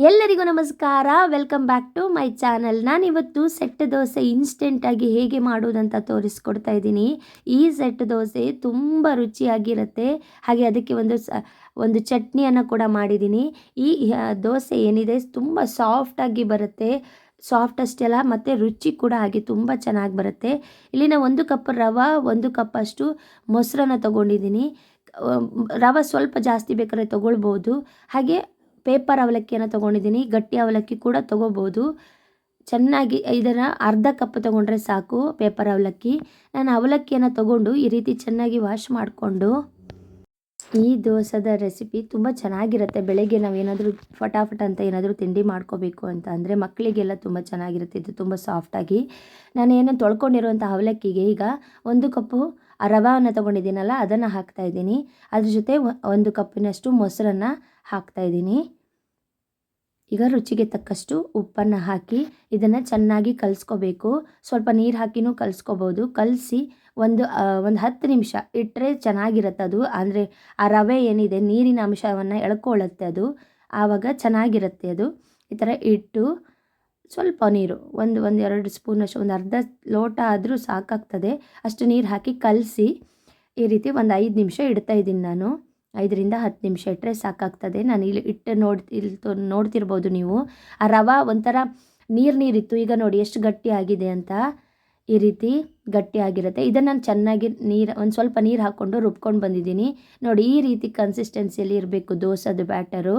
ಎಲ್ಲರಿಗೂ ನಮಸ್ಕಾರ. Welcome back to my channel. ನಾನಿವತ್ತು ಸೆಟ್ ದೋಸೆ ಇನ್ಸ್ಟೆಂಟಾಗಿ ಹೇಗೆ ಮಾಡೋದಂತ ತೋರಿಸ್ಕೊಡ್ತಾ ಇದ್ದೀನಿ. ಈ ಸೆಟ್ ದೋಸೆ ತುಂಬ ರುಚಿಯಾಗಿರುತ್ತೆ. ಹಾಗೆ ಅದಕ್ಕೆ ಒಂದು ಚಟ್ನಿಯನ್ನು ಕೂಡ ಮಾಡಿದ್ದೀನಿ. ಈ ದೋಸೆ ಏನಿದೆ ತುಂಬ ಸಾಫ್ಟಾಗಿ ಬರುತ್ತೆ. ಸಾಫ್ಟ್ ಅಷ್ಟೇ ಅಲ್ಲ, ಮತ್ತು ರುಚಿ ಕೂಡ ಹಾಗೆ ತುಂಬ ಚೆನ್ನಾಗಿ ಬರುತ್ತೆ. ಇಲ್ಲಿ ನಾನು 1 ಕಪ್ ರವೆ, 1 ಕಪ್ ಅಷ್ಟು ಮೊಸರನ್ನ ತೊಗೊಂಡಿದ್ದೀನಿ. ರವೆ ಸ್ವಲ್ಪ ಜಾಸ್ತಿ ಬೇಕಾದ್ರೆ ತೊಗೊಳ್ಬೋದು. ಹಾಗೆ ಪೇಪರ್ ಅವಲಕ್ಕಿಯನ್ನು ತೊಗೊಂಡಿದ್ದೀನಿ. ಗಟ್ಟಿ ಅವಲಕ್ಕಿ ಕೂಡ ತೊಗೋಬೋದು. ಚೆನ್ನಾಗಿ ಇದನ್ನು ಅರ್ಧ ಕಪ್ ತೊಗೊಂಡ್ರೆ ಸಾಕು ಪೇಪರ್ ಅವಲಕ್ಕಿ. ನಾನು ಅವಲಕ್ಕಿಯನ್ನು ತೊಗೊಂಡು ಈ ರೀತಿ ಚೆನ್ನಾಗಿ ವಾಶ್ ಮಾಡಿಕೊಂಡು, ಈ ದೋಸೆದ ರೆಸಿಪಿ ತುಂಬ ಚೆನ್ನಾಗಿರುತ್ತೆ. ಬೆಳಗ್ಗೆ ನಾವೇನಾದರೂ ಫಟಾಫಟ್ ಅಂತ ಏನಾದರೂ ತಿಂಡಿ ಮಾಡ್ಕೋಬೇಕು ಅಂತ ಅಂದರೆ ಮಕ್ಕಳಿಗೆಲ್ಲ ತುಂಬ ಚೆನ್ನಾಗಿರುತ್ತೆ. ಇದು ತುಂಬ ಸಾಫ್ಟಾಗಿ ನಾನೇನು ತೊಳ್ಕೊಂಡಿರುವಂಥ ಅವಲಕ್ಕಿಗೆ ಈಗ 1 ಕಪ್ಪು ರವೆಯನ್ನು ತೊಗೊಂಡಿದ್ದೀನಲ್ಲ ಅದನ್ನು ಹಾಕ್ತಾಯಿದ್ದೀನಿ. ಅದ್ರ ಜೊತೆ 1 ಕಪ್ಪಿನಷ್ಟು ಮೊಸರನ್ನು ಹಾಕ್ತಾಯಿದ್ದೀನಿ. ಈಗ ರುಚಿಗೆ ತಕ್ಕಷ್ಟು ಉಪ್ಪನ್ನು ಹಾಕಿ ಇದನ್ನು ಚೆನ್ನಾಗಿ ಕಲಿಸ್ಕೋಬೇಕು. ಸ್ವಲ್ಪ ನೀರು ಹಾಕಿನೂ ಕಲಿಸ್ಕೋಬೋದು. ಕಲಸಿ ಒಂದು 10 ನಿಮಿಷ ಇಟ್ಟರೆ ಚೆನ್ನಾಗಿರುತ್ತೆ ಅದು. ಅಂದರೆ ಆ ರವೆ ಏನಿದೆ ನೀರಿನ ಅಂಶವನ್ನು ಎಳ್ಕೊಳ್ಳುತ್ತೆ ಅದು. ಆವಾಗ ಚೆನ್ನಾಗಿರುತ್ತೆ ಅದು. ಈ ಥರ ಇಟ್ಟು ಸ್ವಲ್ಪ ನೀರು ಒಂದು 2 ಸ್ಪೂನಷ್ಟು, ಒಂದು ಅರ್ಧ ಲೋಟ ಆದರೂ ಸಾಕಾಗ್ತದೆ ಅಷ್ಟು ನೀರು ಹಾಕಿ ಕಲಸಿ ಈ ರೀತಿ ಒಂದು 5 ನಿಮಿಷ ಇಡ್ತಾಯಿದ್ದೀನಿ ನಾನು. 5ರಿಂದ 10 ನಿಮಿಷ ಇಟ್ಟರೆ ಸಾಕಾಗ್ತದೆ. ನಾನು ಇಲ್ಲಿ ಇಟ್ಟು ನೋಡ್ತಿರ್ಬೋದು ನೀವು. ಆ ರವೆ ಒಂಥರ ನೀರಿತ್ತು. ಈಗ ನೋಡಿ ಎಷ್ಟು ಗಟ್ಟಿಯಾಗಿದೆ ಅಂತ. ಈ ರೀತಿ ಗಟ್ಟಿಯಾಗಿರುತ್ತೆ. ಇದನ್ನು ನಾನು ಚೆನ್ನಾಗಿ ಒಂದು ಸ್ವಲ್ಪ ನೀರು ಹಾಕ್ಕೊಂಡು ರುಬ್ಕೊಂಡು ಬಂದಿದ್ದೀನಿ. ನೋಡಿ ಈ ರೀತಿ ಕನ್ಸಿಸ್ಟೆನ್ಸಿಯಲ್ಲಿ ಇರಬೇಕು ದೋಸೆದು ಬ್ಯಾಟರು.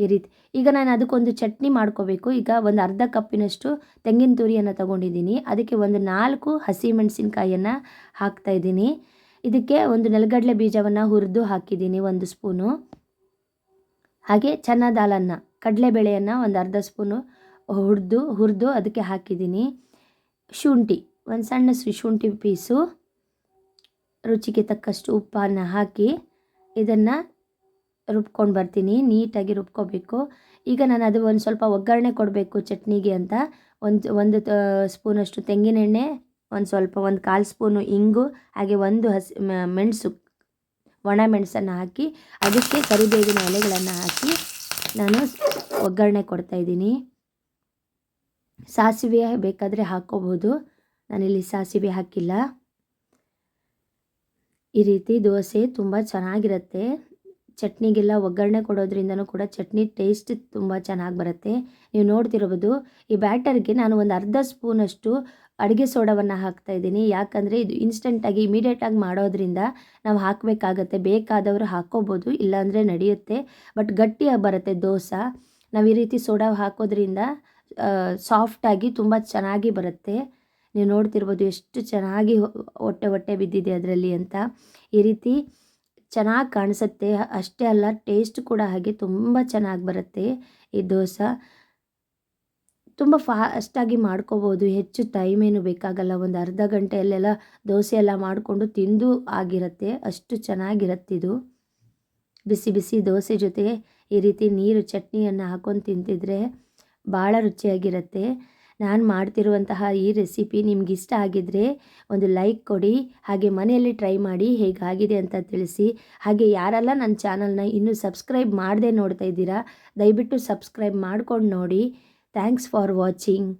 ಈ ರೀತಿ ಈಗ ನಾನು ಅದಕ್ಕೊಂದು ಚಟ್ನಿ ಮಾಡ್ಕೋಬೇಕು. ಈಗ ಒಂದು ಅರ್ಧ ಕಪ್ಪಿನಷ್ಟು ತೆಂಗಿನ ತುರಿಯನ್ನು ತೊಗೊಂಡಿದ್ದೀನಿ. ಅದಕ್ಕೆ ಒಂದು 4 ಹಸಿಮೆಣಸಿನ್ಕಾಯಿಯನ್ನು ಹಾಕ್ತಾಯಿದ್ದೀನಿ. ಇದಕ್ಕೆ ಒಂದು ನೆಲಗಡಲೆ ಬೀಜವನ್ನು ಹುರಿದು ಹಾಕಿದ್ದೀನಿ 1 ಸ್ಪೂನು. ಹಾಗೆ ಚನ್ನ ದಾಲನ್ನು, ಕಡಲೆಬೇಳೆಯನ್ನು ಒಂದು ಅರ್ಧ ಸ್ಪೂನು ಹುರಿದು ಅದಕ್ಕೆ ಹಾಕಿದ್ದೀನಿ. ಶುಂಠಿ, ಒಂದು ಸಣ್ಣ ಶುಂಠಿ ಪೀಸು, ರುಚಿಗೆ ತಕ್ಕಷ್ಟು ಉಪ್ಪನ್ನು ಹಾಕಿ ಇದನ್ನು ರುಬ್ಕೊಂಡು ಬರ್ತೀನಿ. ನೀಟಾಗಿ ರುಬ್ಕೋಬೇಕು. ಈಗ ನಾನು ಅದು ಒಂದು ಸ್ವಲ್ಪ ಒಗ್ಗರಣೆ ಕೊಡಬೇಕು ಚಟ್ನಿಗೆ ಅಂತ ಒಂದು ಸ್ಪೂನಷ್ಟು ತೆಂಗಿನೆಣ್ಣೆ, ಒಂದು 1/4 ಸ್ಪೂನು ಇಂಗು, ಹಾಗೆ ಒಂದು ಮೆಣಸು, ಒಣ ಮೆಣಸನ್ನು ಹಾಕಿ ಅದಕ್ಕೆ ಕರಿಬೇವಿನ ಎಲೆಗಳನ್ನು ಹಾಕಿ ನಾನು ಒಗ್ಗರಣೆ ಕೊಡ್ತಾಯಿದ್ದೀನಿ. ಸಾಸಿವೆ ಬೇಕಾದರೆ ಹಾಕ್ಕೋಬೋದು. ನಾನಿಲ್ಲಿ ಸಾಸಿವೆ ಹಾಕಿಲ್ಲ. ಈ ರೀತಿ ದೋಸೆ ತುಂಬ ಚೆನ್ನಾಗಿರುತ್ತೆ. ಚಟ್ನಿಗೆಲ್ಲ ಒಗ್ಗರಣೆ ಕೊಡೋದ್ರಿಂದನೂ ಕೂಡ ಚಟ್ನಿ ಟೇಸ್ಟ್ ತುಂಬ ಚೆನ್ನಾಗಿ ಬರುತ್ತೆ. ನೀವು ನೋಡ್ತಿರ್ಬೋದು ಈ ಬ್ಯಾಟರ್ಗೆ ನಾನು ಒಂದು ಅರ್ಧ ಸ್ಪೂನಷ್ಟು ಅಡುಗೆ ಸೋಡಾವನ್ನು ಹಾಕ್ತಾಯಿದ್ದೀನಿ. ಯಾಕಂದರೆ ಇದು ಇನ್ಸ್ಟೆಂಟಾಗಿ ಇಮಿಡಿಯೇಟಾಗಿ ಮಾಡೋದ್ರಿಂದ ನಾವು ಹಾಕಬೇಕಾಗತ್ತೆ. ಬೇಕಾದವರು ಹಾಕ್ಕೋಬೋದು, ಇಲ್ಲಾಂದರೆ ನಡೆಯುತ್ತೆ. ಬಟ್ ಗಟ್ಟಿಯಾಗಿ ಬರುತ್ತೆ ದೋಸೆ. ನಾವು ಈ ರೀತಿ ಸೋಡಾ ಹಾಕೋದ್ರಿಂದ ಸಾಫ್ಟಾಗಿ ತುಂಬ ಚೆನ್ನಾಗಿ ಬರುತ್ತೆ. ನೀವು ನೋಡ್ತಿರ್ಬೋದು ಎಷ್ಟು ಚೆನ್ನಾಗಿ ಹೊಟ್ಟೆ ಬಿದ್ದಿದೆ ಅದರಲ್ಲಿ ಅಂತ. ಈ ರೀತಿ ಚೆನ್ನಾಗಿ ಕಾಣಿಸುತ್ತೆ. ಅಷ್ಟೇ ಅಲ್ಲ, ಟೇಸ್ಟ್ ಕೂಡ ಹಾಗೆ ತುಂಬ ಚೆನ್ನಾಗಿ ಬರುತ್ತೆ. ಈ ದೋಸೆ ತುಂಬ ಫಾಸ್ಟಾಗಿ ಮಾಡ್ಕೋಬೋದು. ಹೆಚ್ಚು ಟೈಮೇನು ಬೇಕಾಗಲ್ಲ. ಒಂದು ಅರ್ಧ ಗಂಟೆಯಲ್ಲೆಲ್ಲ ದೋಸೆ ಎಲ್ಲ ಮಾಡಿಕೊಂಡು ತಿಂದು ಆಗಿರುತ್ತೆ. ಅಷ್ಟು ಚೆನ್ನಾಗಿರುತ್ತಿದು. ಬಿಸಿ ಬಿಸಿ ದೋಸೆ ಜೊತೆ ಈ ರೀತಿ ನೀರು ಚಟ್ನಿಯನ್ನು ಹಾಕ್ಕೊಂಡು ತಿಂತಿದ್ರೆ ಭಾಳ ರುಚಿಯಾಗಿರುತ್ತೆ. ನಾನು ಮಾಡ್ತಿರುವಂತಹ ಈ ರೆಸಿಪಿ ನಿಮಗಿಷ್ಟ ಆಗಿದ್ದರೆ ಒಂದು ಲೈಕ್ ಕೊಡಿ. ಹಾಗೆ ಮನೆಯಲ್ಲಿ ಟ್ರೈ ಮಾಡಿ ಹೇಗಾಗಿದೆ ಅಂತ ತಿಳಿಸಿ. ಹಾಗೆ ಯಾರೆಲ್ಲ ನನ್ನ ಚಾನಲ್ನ ಇನ್ನೂ ಸಬ್ಸ್ಕ್ರೈಬ್ ಮಾಡದೆ ನೋಡ್ತಾ ಇದ್ದೀರಾ, ದಯವಿಟ್ಟು ಸಬ್ಸ್ಕ್ರೈಬ್ ಮಾಡ್ಕೊಂಡು ನೋಡಿ. Thanks for watching.